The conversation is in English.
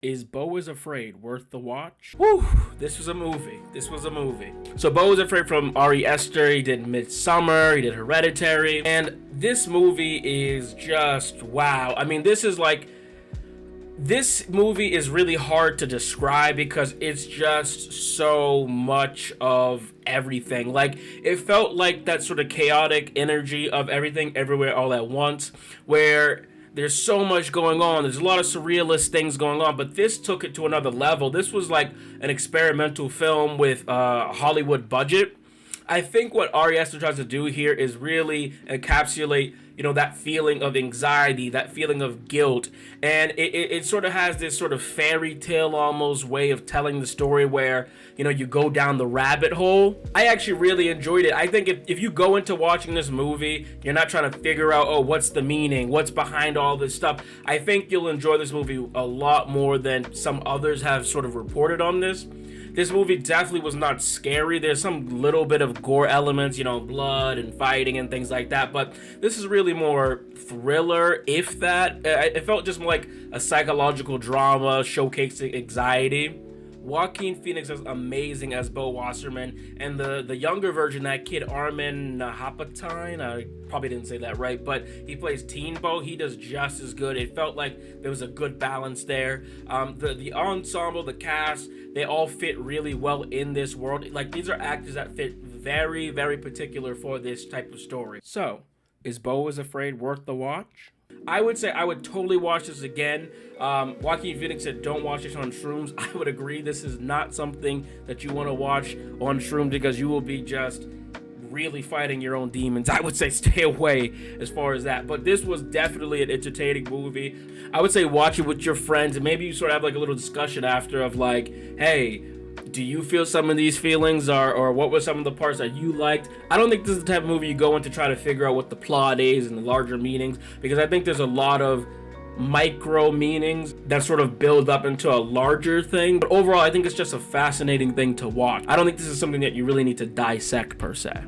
Is Beau is Afraid worth the watch? Whew, this was a movie. So Beau is Afraid from Ari Aster. He did Midsummer, he did Hereditary, and this movie is just wow. I mean, this movie is really hard to describe because it's just so much of everything. Like, it felt like that sort of chaotic energy of everything everywhere all at once, where there's so much going on. There's a lot of surrealist things going on, but this took it to another level. This was like an experimental film with a Hollywood budget. I think what Ari Aster tries to do here is really encapsulate, that feeling of anxiety, that feeling of guilt. And it sort of has this sort of fairy tale almost way of telling the story where, you go down the rabbit hole. I actually really enjoyed it. I think if you go into watching this movie, you're not trying to figure out, oh, what's the meaning? What's behind all this stuff? I think you'll enjoy this movie a lot more than some others have sort of reported on this. This movie definitely was not scary. There's some little bit of gore elements, blood and fighting and things like that. But this is really more thriller, if that. It felt just more like a psychological drama showcasing anxiety. Joaquin Phoenix is amazing as Beau Wasserman, and the younger version, that kid Armin Hapatine, I probably didn't say that right, but he plays Teen Beau. He does just as good. It felt like there was a good balance there. The ensemble, the cast, they all fit really well in this world. Like, these are actors that fit very, very particular for this type of story. So, is Beau is Afraid worth the watch? I would say I would totally watch this again. Joaquin Phoenix said don't watch this on shrooms. I would agree. This is not something that you want to watch on shrooms because you will be just really fighting your own demons. I would say stay away as far as that. But this was definitely an entertaining movie. I would say watch it with your friends and maybe you sort of have like a little discussion after of like, hey, do you feel some of these feelings or what were some of the parts that you liked? I don't think this is the type of movie you go in to try to figure out what the plot is and the larger meanings, because I think there's a lot of micro meanings that sort of build up into a larger thing. But overall, I think it's just a fascinating thing to watch. I don't think this is something that you really need to dissect per se.